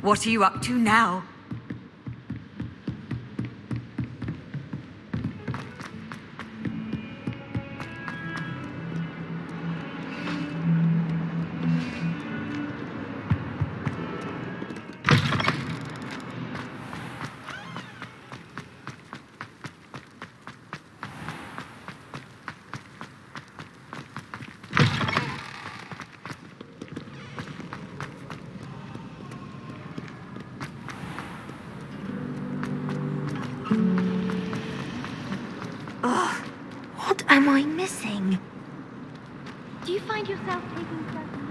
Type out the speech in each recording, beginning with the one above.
What are you up to now? What am I missing? Do you find yourself taking certain...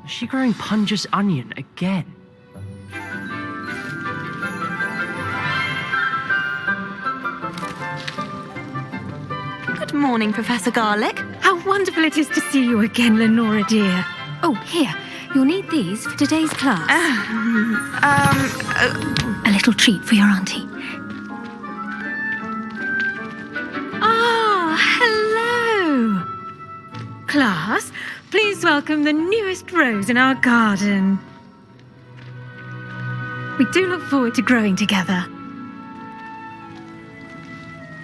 Is she growing Punja's onion again? Good morning, Professor Garlic. How wonderful it is to see you again, Lenora dear. Oh, here, you'll need these for today's class. A little treat for your auntie. Ah, hello. Class, please welcome the newest rose in our garden. We do look forward to growing together.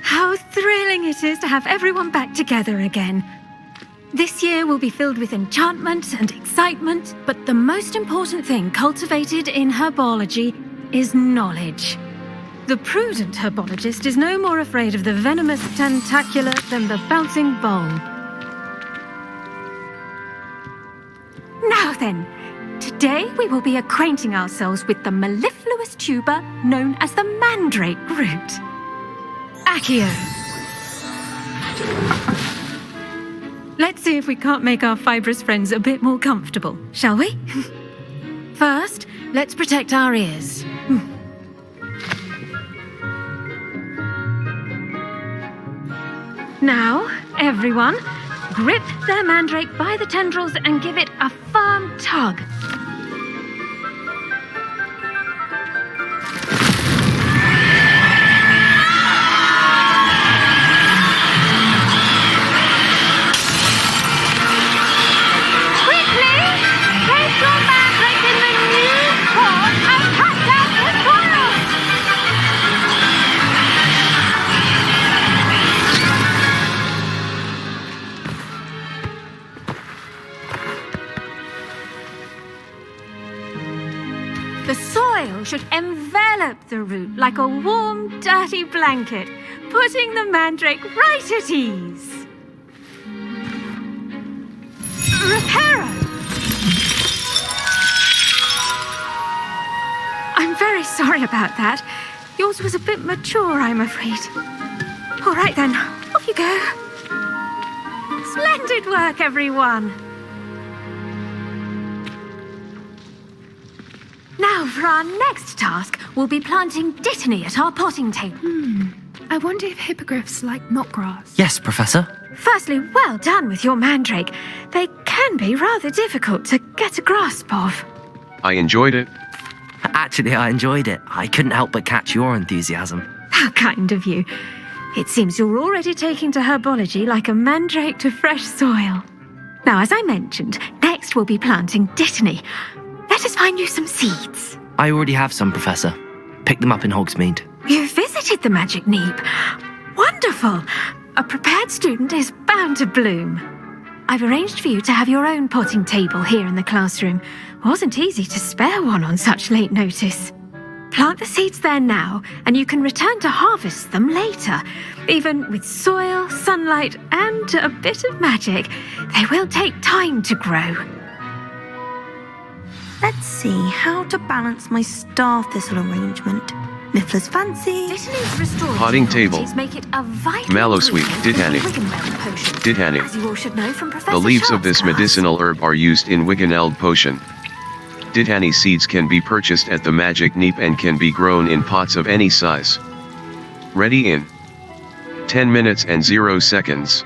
How thrilling it is to have everyone back together again. This year will be filled with enchantment and excitement, but the most important thing cultivated in herbology is knowledge. The prudent herbologist is no more afraid of the venomous tentacula than the bouncing bowl. Now then, today we will be acquainting ourselves with the mellifluous tuber known as the mandrake root. Accio. Let's see if we can't make our fibrous friends a bit more comfortable, shall we? First, let's protect our ears. Now, everyone, grip their mandrake by the tendrils and give it a firm tug. The soil should envelop the root like a warm, dirty blanket, putting the mandrake right at ease. Reparo! I'm very sorry about that. Yours was a bit mature, I'm afraid. All right then, off you go. Splendid work, everyone. Now, for our next task, we'll be planting dittany at our potting table. I wonder if hippogriffs like knotgrass. Yes, Professor. Firstly, well done with your mandrake. They can be rather difficult to get a grasp of. I enjoyed it. Actually, I enjoyed it. I couldn't help but catch your enthusiasm. How kind of you. It seems you're already taking to herbology like a mandrake to fresh soil. Now, as I mentioned, next we'll be planting dittany. Let us find you some seeds. I already have some, Professor. Picked them up in Hogsmeade. You visited the Magic Neep. Wonderful. A prepared student is bound to bloom. I've arranged for you to have your own potting table here in the classroom. Wasn't easy to spare one on such late notice. Plant the seeds there now, and you can return to harvest them later. Even with soil, sunlight, and a bit of magic, they will take time to grow. Let's see how to balance my star thistle arrangement. Niffler's fancy. Dittany's restorative Potting table. properties make it a vital Mallowsweet, ingredient in Dittany. Wiggenweld potion. Dittany. As you all should know from Professor The leaves of Sharp's this class. medicinal herb are used in Wiggeneld potion. Dittany seeds can be purchased at the Magic Neep and can be grown in pots of any size. Ready in 10 minutes and 0 seconds.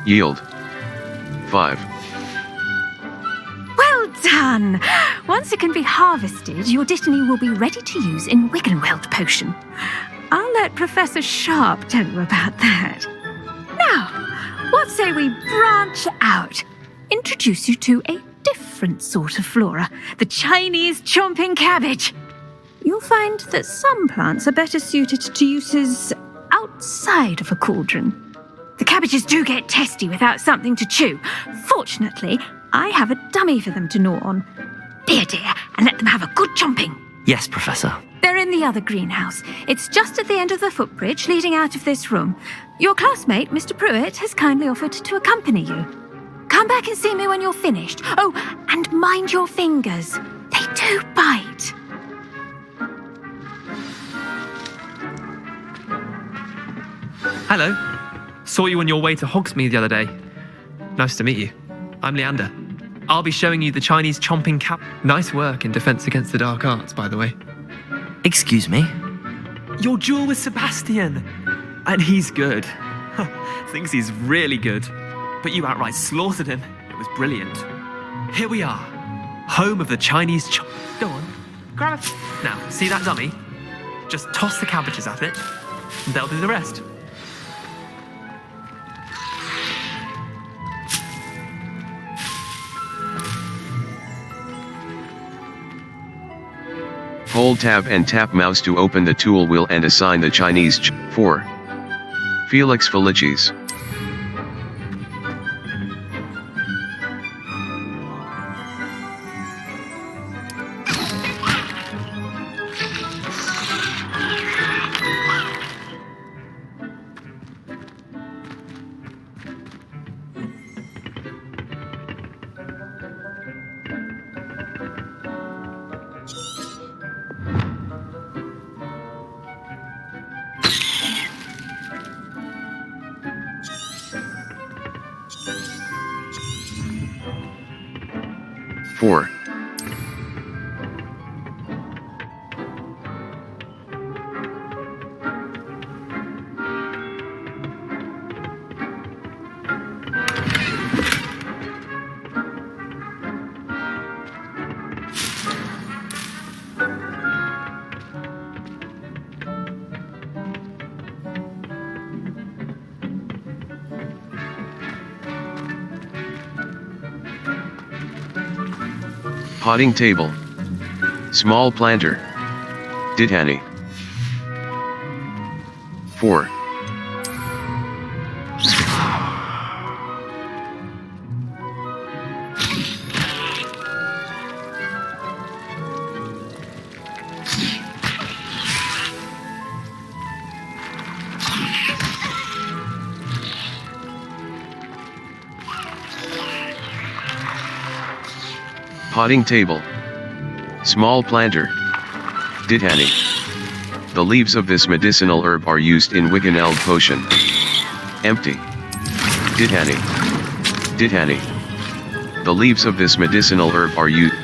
Yield 5. Well done! Once it can be harvested, your Dittany will be ready to use in Wiggenweld potion. I'll let Professor Sharp tell you about that. Now, what say we branch out? Introduce you to a different sort of flora, the Chinese chomping cabbage. You'll find that some plants are better suited to uses outside of a cauldron. The cabbages do get testy without something to chew. Fortunately, I have a dummy for them to gnaw on. Be a dear and let them have a good chomping. Yes, Professor. They're in the other greenhouse. It's just at the end of the footbridge leading out of this room. Your classmate, Mr. Pruitt, has kindly offered to accompany you. Come back and see me when you're finished. Oh, and mind your fingers. They do bite. Hello. Saw you on your way to Hogsmeade the other day. Nice to meet you. I'm Leander. I'll be showing you the Chinese chomping cap. Nice work in Defense Against the Dark Arts, by the way. Excuse me? Your duel with Sebastian. And he's good. Thinks he's really good. But you outright slaughtered him. It was brilliant. Here we are. Home of the Chinese Go on. Grab it. Now, see that dummy? Just toss the cabbages at it, and they'll do the rest. Hold tab and tap mouse to open the tool wheel and assign the Chinese 4. Felix Felicis. Four. Potting table. Small planter. Dittany. 4. Potting table. Small planter. Dittany. The leaves of this medicinal herb are used in Wiggenweld potion. Empty. Dittany. Dittany. The leaves of this medicinal herb are used.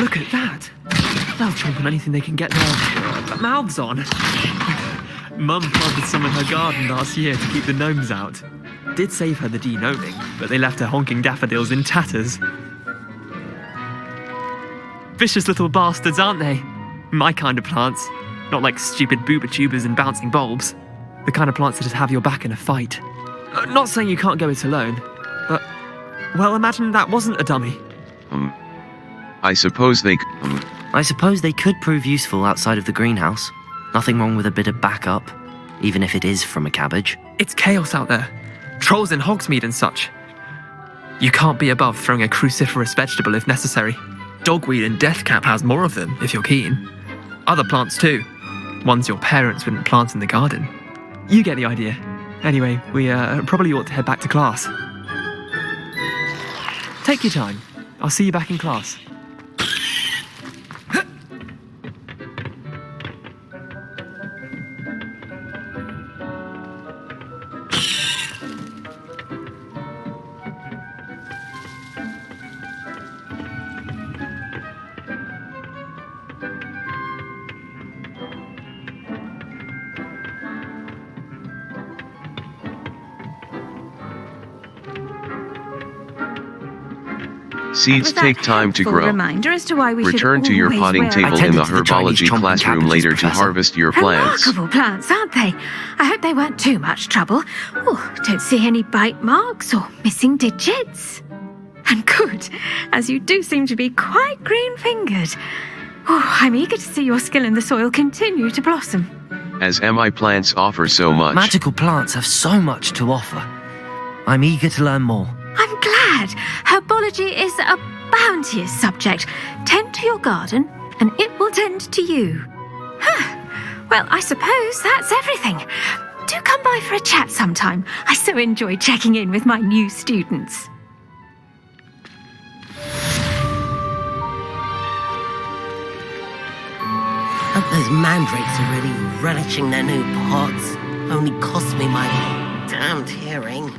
Look at that! They'll chomp on anything they can get their mouths on. Mum planted some in her garden last year to keep the gnomes out. Did save her the de-gnoming, but they left her honking daffodils in tatters. Vicious little bastards, aren't they? My kind of plants. Not like stupid booba tubers and bouncing bulbs. The kind of plants that just have your back in a fight. Not saying you can't go it alone, but... well, imagine that wasn't a dummy. I suppose they I suppose they could prove useful outside of the greenhouse. Nothing wrong with a bit of backup, even if it is from a cabbage. It's chaos out there. Trolls in Hogsmeade and such. You can't be above throwing a cruciferous vegetable if necessary. Dogweed and deathcap has more of them, if you're keen. Other plants too. Ones your parents wouldn't plant in the garden. You get the idea. Anyway, we probably ought to head back to class. Take your time. I'll see you back in class. Seeds Was that take time to helpful grow. Reminder as to why we Return should to your always potting wear table in attended the to the Chinese herbology chomping classroom cabbages, later to Professor. harvest your plants. Remarkable plants, aren't they? I hope they weren't too much trouble. Oh, don't see any bite marks or missing digits. And good, as you do seem to be quite green-fingered. Oh, I'm eager to see your skill in the soil continue to blossom. As MI plants offer so much. Magical plants have so much to offer. I'm eager to learn more. I'm glad. Herbology is a bounteous subject. Tend to your garden, and it will tend to you. Well, I suppose that's everything. Do come by for a chat sometime. I so enjoy checking in with my new students. Hope those mandrakes are really relishing their new pots. Only cost me my damned hearing.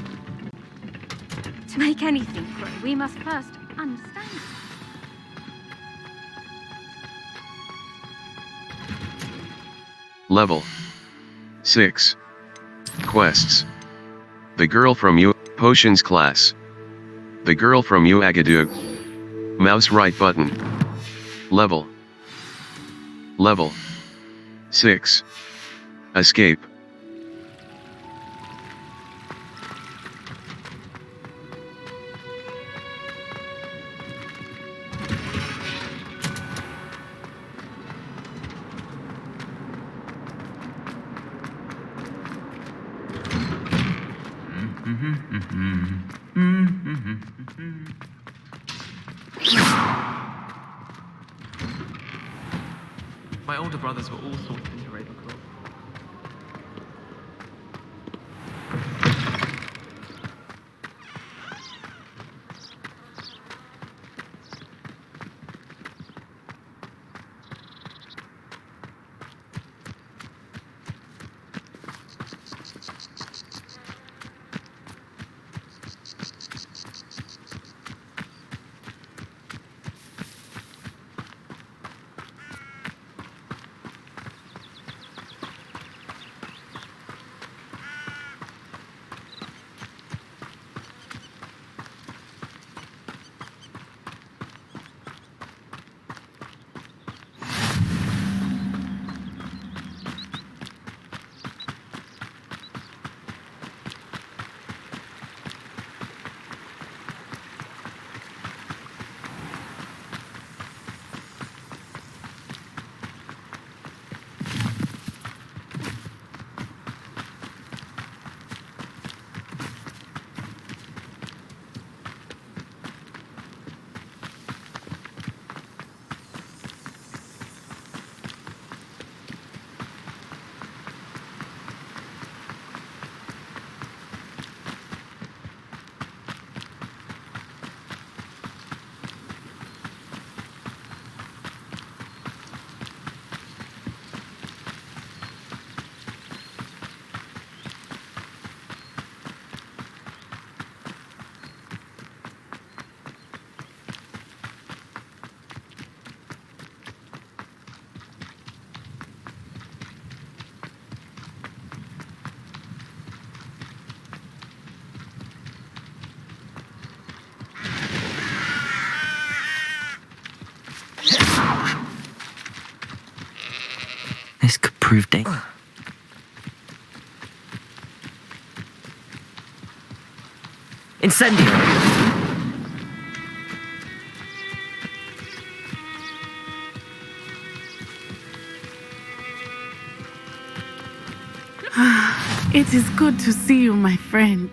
To make anything grow, we must first understand it. Level 6. Quests. The girl from you, potions class. The girl from you, Agadug. Mouse right button. Level 6. Escape. My older brothers were all sorted into Ravenclaw. This could prove dangerous. Incendio! It is good to see you, my friend.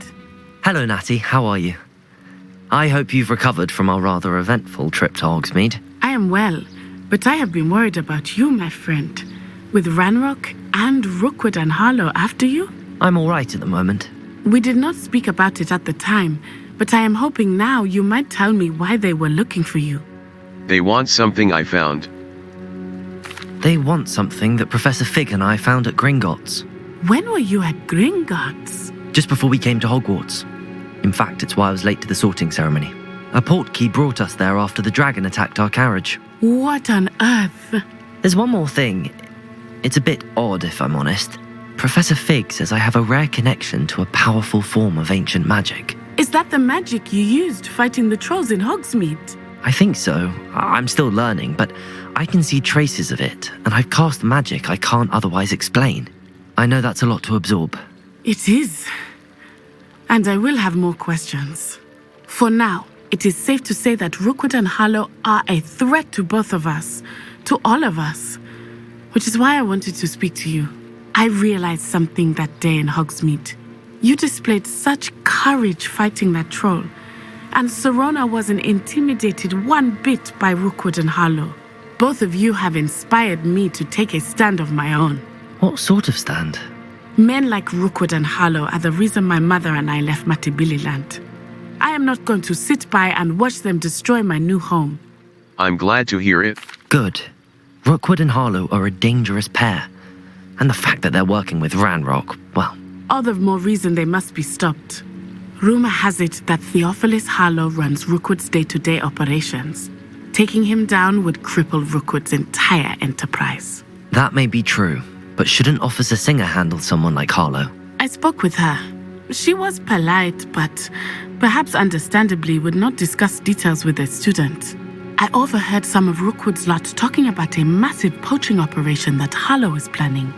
Hello, Natty. How are you? I hope you've recovered from our rather eventful trip to Hogsmeade. I am well, but I have been worried about you, my friend. With Ranrock and Rookwood and Harlow after you? I'm all right at the moment. We did not speak about it at the time, but I am hoping now you might tell me why they were looking for you. They want something I found. They want something that Professor Fig and I found at Gringotts. When were you at Gringotts? Just before we came to Hogwarts. In fact, it's why I was late to the sorting ceremony. A portkey brought us there after the dragon attacked our carriage. What on earth? There's one more thing. It's a bit odd, if I'm honest. Professor Fig says I have a rare connection to a powerful form of ancient magic. Is that the magic you used fighting the trolls in Hogsmeade? I think so. I'm still learning, but I can see traces of it, and I've cast magic I can't otherwise explain. I know that's a lot to absorb. It is. And I will have more questions. For now, it is safe to say that Rookwood and Harlow are a threat to both of us, to all of us, which is why I wanted to speak to you. I realized something that day in Hogsmeade. You displayed such courage fighting that troll, and Serona wasn't intimidated one bit by Rookwood and Harlow. Both of you have inspired me to take a stand of my own. What sort of stand? Men like Rookwood and Harlow are the reason my mother and I left Matabeleland. I am not going to sit by and watch them destroy my new home. I'm glad to hear it. Good. Rookwood and Harlow are a dangerous pair. And the fact that they're working with Ranrock, well... All the more reason they must be stopped. Rumor has it that Theophilus Harlow runs Rookwood's day-to-day operations. Taking him down would cripple Rookwood's entire enterprise. That may be true, but shouldn't Officer Singer handle someone like Harlow? I spoke with her. She was polite, but perhaps understandably would not discuss details with a student. I overheard some of Rookwood's lot talking about a massive poaching operation that Harlow is planning.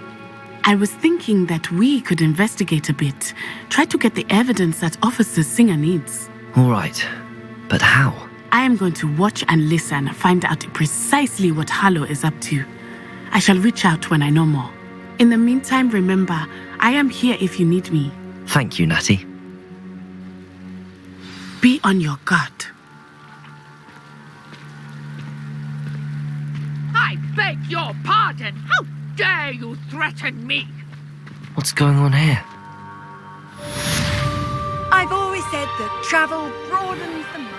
I was thinking that we could investigate a bit, try to get the evidence that Officer Singer needs. All right, but how? I am going to watch and listen, find out precisely what Harlow is up to. I shall reach out when I know more. In the meantime, remember, I am here if you need me. Thank you, Natty. Be on your guard. I beg your pardon. How dare you threaten me? What's going on here? I've always said that travel broadens the mind.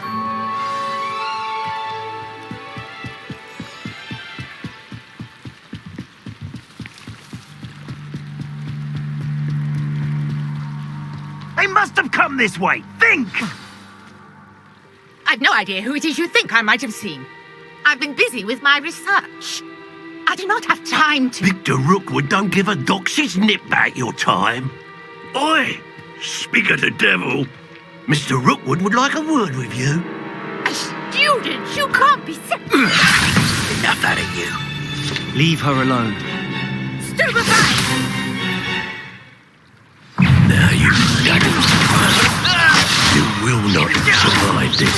They must have come this way. Think! I've no idea who it is you think I might have seen. I've been busy with my research. I do not have time to... Victor Rookwood don't give a doxy's nip back your time. Oi! Speak of the devil. Mr. Rookwood would like a word with you. A student? You can't be... Enough out of you. Leave her alone. Stupefy! Now you you will not survive this.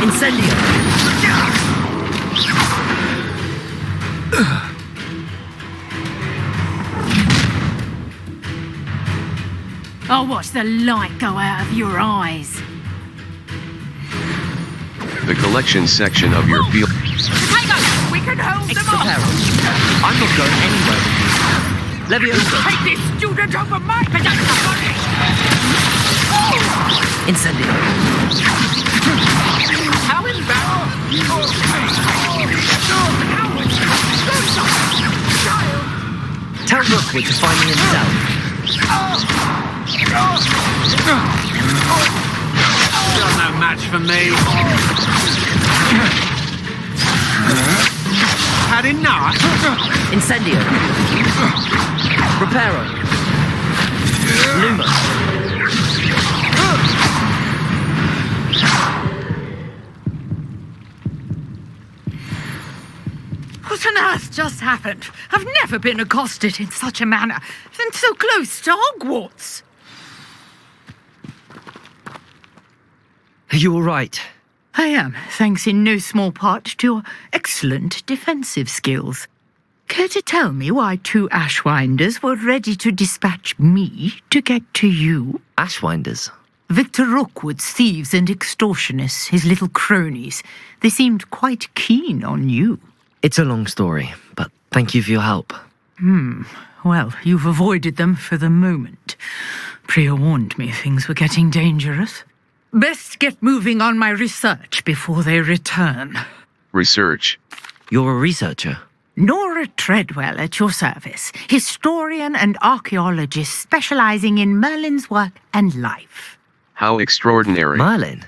Incendio! I'll watch the light go out of your eyes. The collection section of your field. Hang on! We can hold them off! I'm not going anywhere with you. Leviosa! Take this student over my production money! Incendio! How Tell Rookwood to find me himself. Still no match for me. Had enough? Incendio! Reparo! Luma! What on earth just happened? I've never been accosted in such a manner, and so close to Hogwarts. Are you all right? I am, thanks in no small part to your excellent defensive skills. Care to tell me why 2 Ashwinders were ready to dispatch me to get to you? Ashwinders? Victor Rookwood's thieves and extortionists, his little cronies. They seemed quite keen on you. It's a long story, but thank you for your help. Well, you've avoided them for the moment. Priya warned me things were getting dangerous. Best get moving on my research before they return. Research. You're a researcher? Nora Treadwell at your service, historian and archaeologist specializing in Merlin's work and life. How extraordinary. Merlin?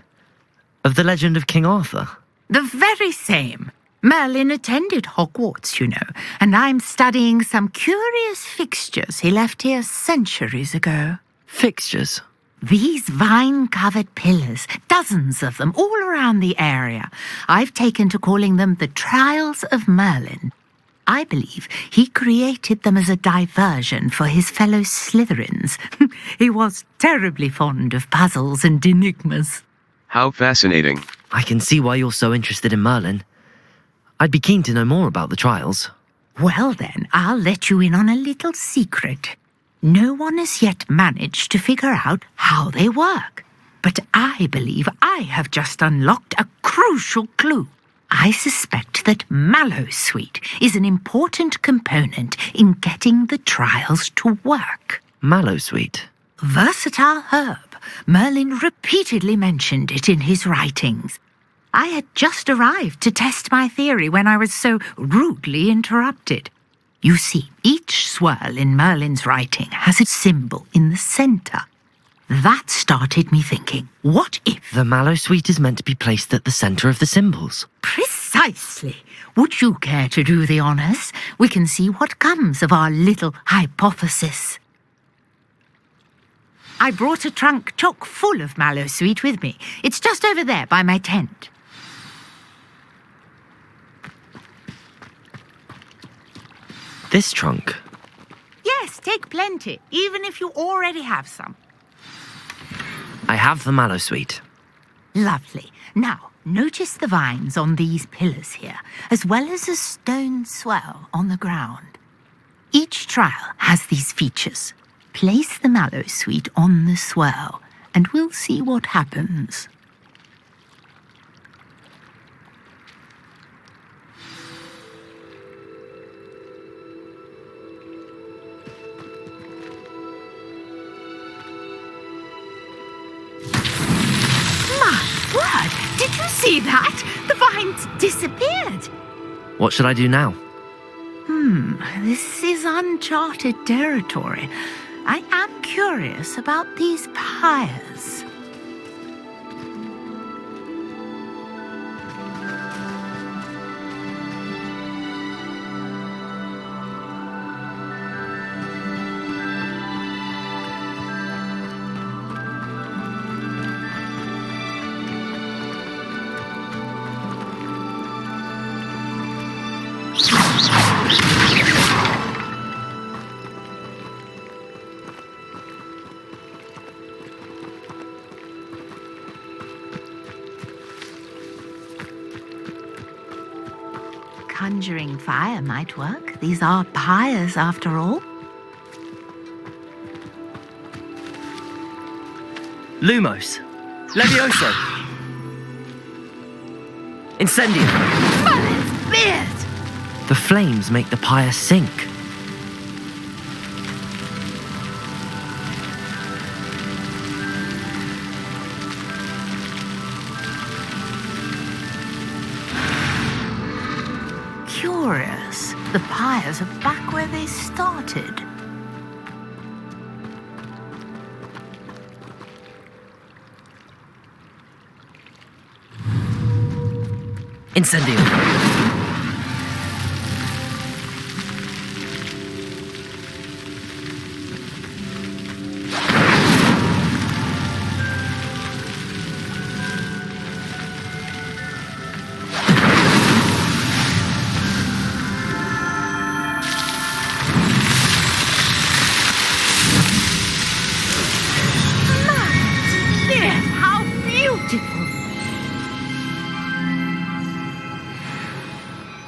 Of the legend of King Arthur? The very same. Merlin attended Hogwarts, you know, and I'm studying some curious fixtures he left here centuries ago. Fixtures? These vine-covered pillars, dozens of them all around the area. I've taken to calling them the Trials of Merlin. I believe he created them as a diversion for his fellow Slytherins. He was terribly fond of puzzles and enigmas. How fascinating. I can see why you're so interested in Merlin. I'd be keen to know more about the trials. Well then, I'll let you in on a little secret. No one has yet managed to figure out how they work. But I believe I have just unlocked a crucial clue. I suspect that Mallowsweet is an important component in getting the trials to work. Mallowsweet? Versatile herb. Merlin repeatedly mentioned it in his writings. I had just arrived to test my theory when I was so rudely interrupted. You see, each swirl in Merlin's writing has a symbol in the center. That started me thinking, what if... The Mallowsweet is meant to be placed at the center of the symbols. Precisely. Would you care to do the honors? We can see what comes of our little hypothesis. I brought a trunk chock full of Mallowsweet with me. It's just over there by my tent. This trunk? Yes, take plenty, even if you already have some. I have the Mallowsweet. Lovely. Now, notice the vines on these pillars here, as well as a stone swell on the ground. Each trial has these features. Place the Mallowsweet on the swell, and we'll see what happens. Did you see that? The vines disappeared. What should I do now? This is uncharted territory. I am curious about these pyres. Conjuring fire might work. These are pyres, after all. Lumos. Levioso. Incendium. Merlin's beard! The flames make the pyre sink. Curious. The pyres are back where they started. Incendium.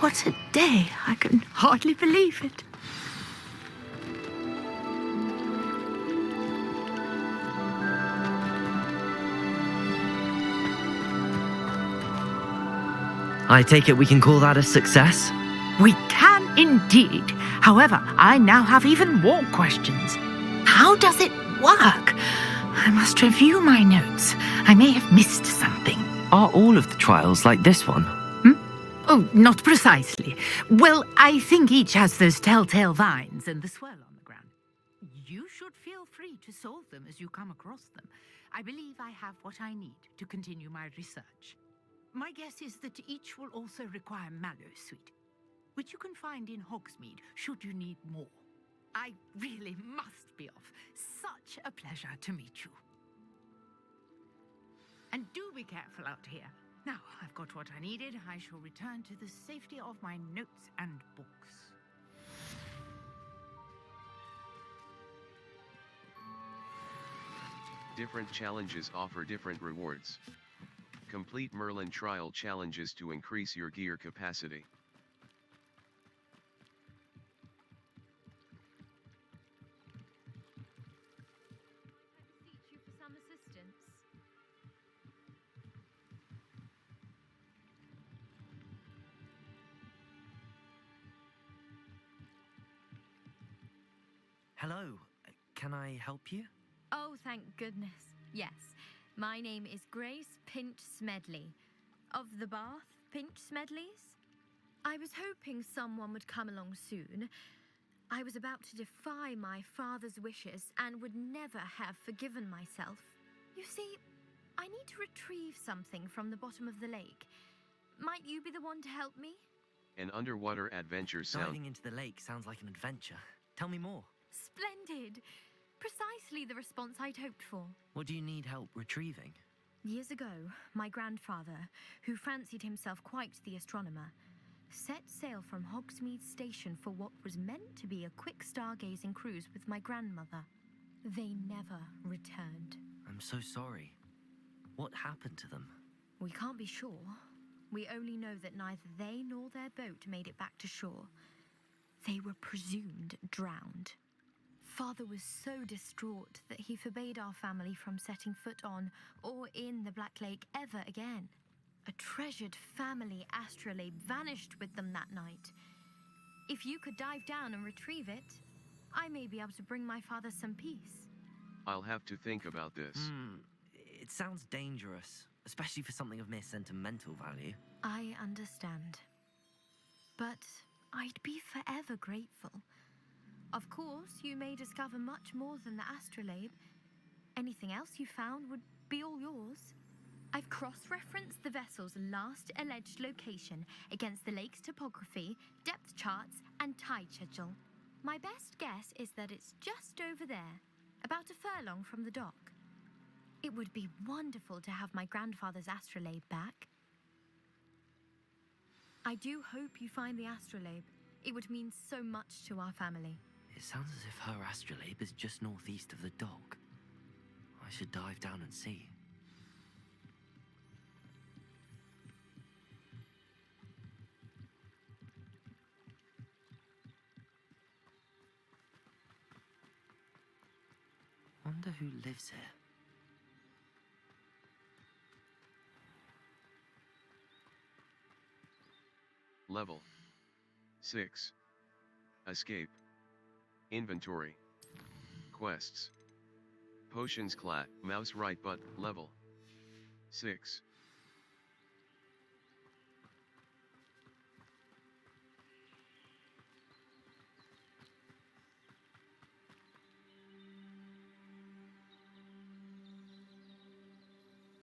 What a day! I can hardly believe it. I take it we can call that a success? We can indeed. However, I now have even more questions. How does it work? I must review my notes. I may have missed something. Are all of the trials like this one? Oh, not precisely. Well, I think each has those telltale vines and the swirl on the ground. You should feel free to solve them as you come across them. I believe I have what I need to continue my research. My guess is that each will also require mallowsweet, which you can find in Hogsmeade should you need more. I really must be off. Such a pleasure to meet you. And do be careful out here. Now I've got what I needed, I shall return to the safety of my notes and books. Different challenges offer different rewards. Complete Merlin trial challenges to increase your gear capacity. beseech you for some assistance. Hello, can I help you? Oh, thank goodness. Yes, my name is Grace Pinch Smedley, of the Bath Pinch Smedleys. I was hoping someone would come along soon. I was about to defy my father's wishes and would never have forgiven myself. You see, I need to retrieve something from the bottom of the lake. Might you be the one to help me? An underwater adventure Diving into the lake sounds like an adventure. Tell me more. Splendid! Precisely the response I'd hoped for. What do you need help retrieving? Years ago, my grandfather, who fancied himself quite the astronomer, set sail from Hogsmeade Station for what was meant to be a quick stargazing cruise with my grandmother. They never returned. I'm so sorry. What happened to them? We can't be sure. We only know that neither they nor their boat made it back to shore. They were presumed drowned. Father was so distraught that he forbade our family from setting foot on or in the Black Lake ever again. A treasured family astrolabe vanished with them that night. If you could dive down and retrieve it, I may be able to bring my father some peace. I'll have to think about this. It sounds dangerous, especially for something of mere sentimental value. I understand. But I'd be forever grateful. Of course, you may discover much more than the astrolabe. Anything else you found would be all yours. I've cross-referenced the vessel's last alleged location against the lake's topography, depth charts, and tide schedule. My best guess is that it's just over there, about a furlong from the dock. It would be wonderful to have my grandfather's astrolabe back. I do hope you find the astrolabe. It would mean so much to our family. It sounds as if her astrolabe is just northeast of the dock. I should dive down and see. Wonder who lives here. Level 6. Escape. Inventory. Quests. Potions mouse right level 6.